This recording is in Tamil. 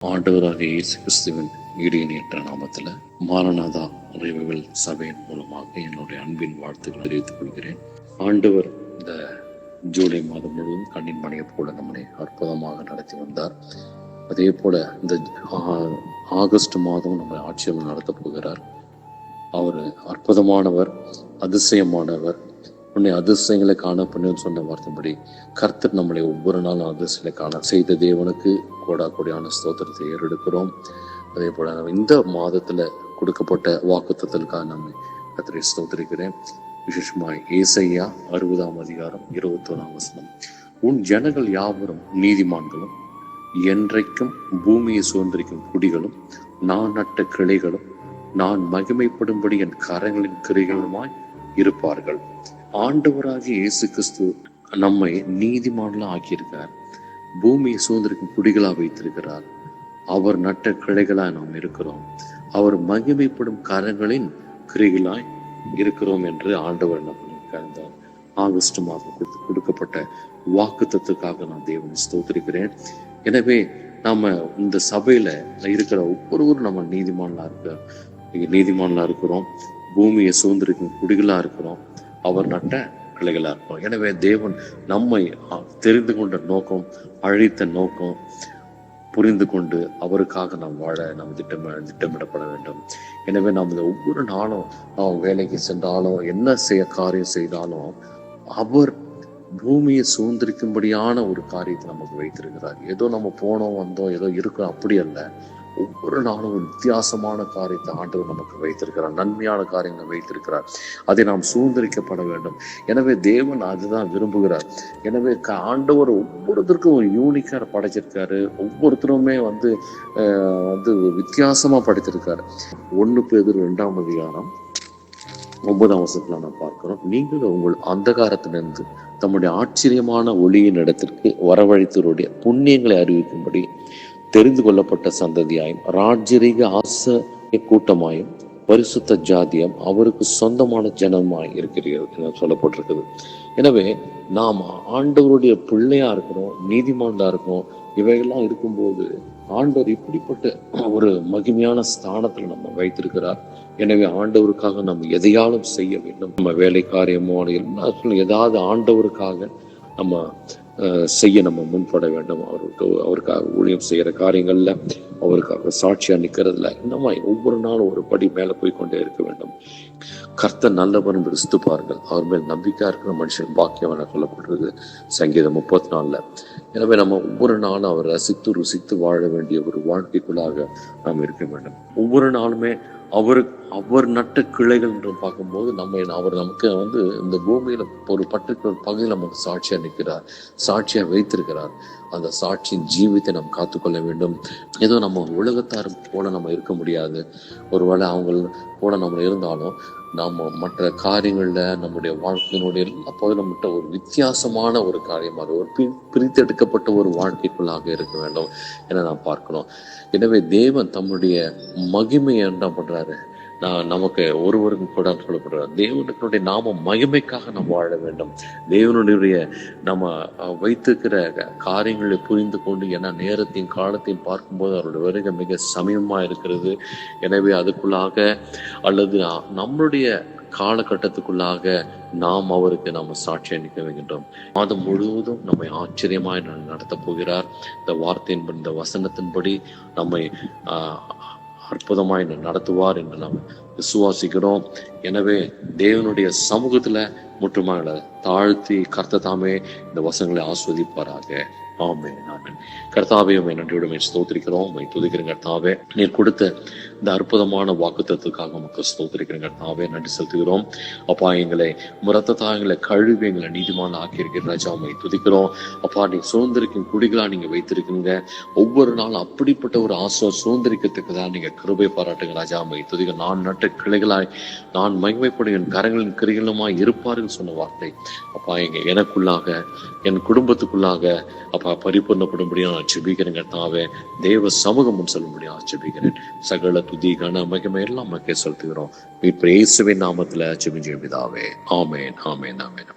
ஆண்டவராக இயேசு கிறிஸ்துவின் ஈடியற்ற நாமத்தில் மாரநாதா அறிவுகள் சபையின் மூலமாக என்னுடைய அன்பின் வாழ்த்துக்கள் தெரிவித்துக் கொள்கிறேன். ஆண்டவர் இந்த ஜூலை மாதம் முழுவதும் கண்ணின் மணியை போல நம்மை அற்புதமாக நடத்தி வந்தார். அதே போல இந்த ஆகஸ்ட் மாதம் நம்மை ஆட்சியில் நடத்தப் போகிறார். அவர் அற்புதமானவர், அதிசயமானவர். உன்னை அதிசயங்களை காண பண்ணுன்னு சொன்ன வார்த்தைப்படி கர்த்தர் நம்மளை ஒவ்வொரு நாளும் அதிசயங்களை காண செய்த தேவனுக்கு கோடான ஸ்தோத்திரத்தை ஏறெடுக்கிறோம். அதே போல நம்ம இந்த மாதத்துல கொடுக்கப்பட்ட வாக்குத்தத்தலுக்காக நம்ம கர்த்தரை ஸ்தோத்திரிக்கிறேன். விசேஷமாய் ஏசாயா 60ஆம் அதிகாரம் 21ஆம் வசனம், உன் ஜனங்கள் யாவரும் நீதிமான்களும் என்றைக்கும் பூமியை சுதந்திரிக்கும் குடிகளும் நான் நட்ட கிளைகளும் நான் மகிமைப்படும்படி என் கரங்களின் கிளைகளுமாய் இருப்பார்கள். ஆண்டவராகிய இயேசு கிறிஸ்து நம்மை நீதிமான்களா ஆக்கியிருக்கார். பூமியை சுதந்திரிக்கும் குடிகளா வைத்திருக்கிறார். அவர் நட்ட கிளைகளாய் நாம் இருக்கிறோம். அவர் மகிமைப்படும் கரங்களின் கிளைகளாய் இருக்கிறோம் என்று ஆண்டவர் நம்ம ஆகஸ்ட் மாதம் கொடுக்கப்பட்ட வாக்குத்தத்துக்காக நான் தேவனை ஸ்தோத்திரிக்கிறேன். எனவே நாம இந்த சபையில இருக்கிற ஒவ்வொருவரும் நம்ம நீதிமான்களா இருக்கிறோம். பூமியை சுதந்திரிக்கும் குடிகளா இருக்கிறோம். அவர் நட்ட கிளைகளா இருக்கும். எனவே தேவன் நம்மை தெரிந்து கொண்ட நோக்கம், அழைத்த நோக்கம் புரிந்து கொண்டு அவருக்காக நாம் வாழ நாம் திட்டமிடப்பட வேண்டும். எனவே நாம் ஒவ்வொரு நாளும் நாம் வேலைக்கு சென்றாலும் என்ன காரியம் செய்தாலும் அவர் பூமியை சுதந்திரிக்கும்படியான ஒரு காரியத்தை நமக்கு வைத்திருக்கிறார். ஏதோ நம்ம போனோம் வந்தோம் ஏதோ இருக்கிறோம் அப்படி அல்ல. ஒவ்வொரு நாளும் ஒரு வித்தியாசமான காரியத்தை ஆண்டவர் நமக்கு வைத்திருக்கிறார். நன்மையான காரியங்களை வைத்திருக்கிறார். அதை நாம் சுதந்திரிக்கப்பட வேண்டும். எனவே தேவன் அதுதான் விரும்புகிறார். எனவே ஆண்டவர் ஒவ்வொருத்தருக்கும் ஒரு யூனிக்கா படைச்சிருக்காரு. ஒவ்வொருத்தருமே வந்து வித்தியாசமா படைத்திருக்காரு. 1 பேதுரு 2ஆம் அதிகாரம் 9ஆம் வசனத்துல நாம் பார்க்கிறோம், நீங்கள் உங்கள் அந்தகாரத்திலிருந்து தம்முடைய ஆச்சரியமான ஒளியின் இடத்திற்கு வரவழைத்தவருடைய புண்ணியங்களை அறிவிக்கும்படி தெரிந்து கொள்ளப்பட்ட சந்ததியாயும் ராஜரீக ஆசை கூட்டமாயும் பரிசுத்த ஜாதியம் அவருக்கு சொந்தமான ஜனமாய் இருக்கிறீர்கள் என சொல்லப்பட்டிருக்குது. எனவே நாம் ஆண்டவருடைய பிள்ளையா இருக்கிறோம், நீதிமான்களா இருக்கோம். இவைகள்லாம் இருக்கும்போது ஆண்டவர் இப்படிப்பட்ட ஒரு மகிமையான ஸ்தானத்துல நம்ம வைத்திருக்கிறார். எனவே ஆண்டவருக்காக நம்ம எதையாலும் செய்ய வேண்டும். நம்ம வேலை காரியமோ எல்லாருக்கும் ஏதாவது ஆண்டவருக்காக நம்ம செய்ய நம்ம முன்பட வேண்டும். அவருக்காக ஊழியம் செய்யற காரியங்கள்ல அவருக்காக சாட்சியா நிக்கிறதுல இந்த மாதிரி ஒவ்வொரு நாளும் ஒரு படி மேல போய் கொண்டே இருக்க வேண்டும். கர்த்தர் நல்லவர் என்று ரிஸ்துப்பார்கள், அவர் மேல் நம்பிக்கை இருக்கிற மனுஷன் பாக்கியம் என சொல்லப்படுறது சங்கீதம் 34. எனவே நம்ம ஒவ்வொரு நாளும் அவர் ரசித்து ருசித்து வாழ வேண்டிய ஒரு வாழ்க்கைக்குள்ளாக நாம் இருக்க வேண்டும். ஒவ்வொரு நாளுமே அவர் நட்ட கிளைகள் என்று பார்க்கும்போது அவர் நமக்கு இந்த பூமியில ஒரு பர்டிகுலர் பகுதியில் நமக்கு சாட்சியா நிற்கிறார், சாட்சியா வைத்திருக்கிறார். அந்த சாட்சியின் ஜீவித்தை நாம் காத்துக்கொள்ள வேண்டும். ஏதோ நம்ம உலகத்தார் போல நம்ம இருக்க முடியாது. ஒருவேளை அவங்க கூட நம்ம இருந்தாலும் நாம மற்ற காரியங்கள்ல நம்முடைய வாழ்க்கையினுடைய எல்லா பகுதியிலும் மட்டும் ஒரு வித்தியாசமான ஒரு காரியமாக ஒரு பிரித்தெடுக்கப்பட்ட ஒரு வாழ்க்கைக்குள்ளாக இருக்க வேண்டும் என நாம் பார்க்கணும். எனவே தேவன் தம்முடைய மகிமையை என்ன பண்றாரு, நமக்கு ஒருவருக்கு கூட சொல்லப்படுறார். தேவனுடைய நாம மகிமைக்காக நம்ம வாழ வேண்டும். தேவனுடைய நம்ம வைத்திருக்கிற காரியங்களை புரிந்து கொண்டு, ஏன்னா நேரத்தையும் காலத்தையும் பார்க்கும்போது அவருடைய வருகை மிக சமயமா இருக்கிறது. எனவே அதுக்குள்ளாக அல்லது நம்மளுடைய காலகட்டத்துக்குள்ளாக நாம் அவருக்கு நாம சாட்சி அளிக்க வைக்கின்றோம். மாதம் முழுவதும் நம்மை ஆச்சரியமாய் நடத்த போகிறார். இந்த வார்த்தையின் இந்த வசனத்தின்படி நம்மை அற்புதமாய் நடத்துவார் என்று நாம் விசுவாசிக்கிறோம். எனவே தேவனுடைய சமூகத்துல முற்றுமாக தாழ்த்தி கர்த்தர் தாமே இந்த வசனங்களை ஆஸ்வதிப்பாராக. ஆமென், ஆமென். கர்த்தாவே உம்மை நன்றியோடு ஸ்தோத்திரிக்கிறோம், உம்மை துதிக்கிறேன் கர்த்தாவே. நீர் கொடுத்த இந்த அற்புதமான வாக்குத்தத்துக்காக உமக்கு ஸ்தோத்திரிக்கிறேன் கர்த்தாவே, நன்றி செலுத்துகிறோம். அப்பா, எங்களை ரத்தத்தாங்களை கழுவி எங்களை நீதிமான ஆக்கியிருக்கிற ராஜா, உம்மை துதிக்கிறோம். அப்பா, நீ சுதந்திரிக்கும் குடிகளா நீங்க வைத்திருக்கீங்க. ஒவ்வொரு நாளும் அப்படிப்பட்ட ஒரு சுதந்திரிக்கத்துக்குதான் நீங்க கிருபை பாராட்டுங்க ராஜா, உம்மை துதிக்க. நான் நட்ட கிளைகளாய் நான் மகிமைப்படும் என் கரங்களின் கிரிகளுமாய் இருப்பார்கள் சொன்ன வார்த்தை அப்பா எனக்குள்ளாக என் குடும்பத்துக்குள்ளாக அப்பா பரிபூர்ணப்படும்படியா நான் ஜெபிக்கிறேன் கர்த்தாவே. தேவ சமூகம் சொல்லும்படியா ஜெபிக்கிறேன். சகல துதி கன மகிமை எல்லாம் மக்கள் செலுத்துகிறோம். இயேசுவின் நாமத்துல ஜெபிக்கிறேன் பிதாவே. ஆமென், ஆமென், ஆமென்.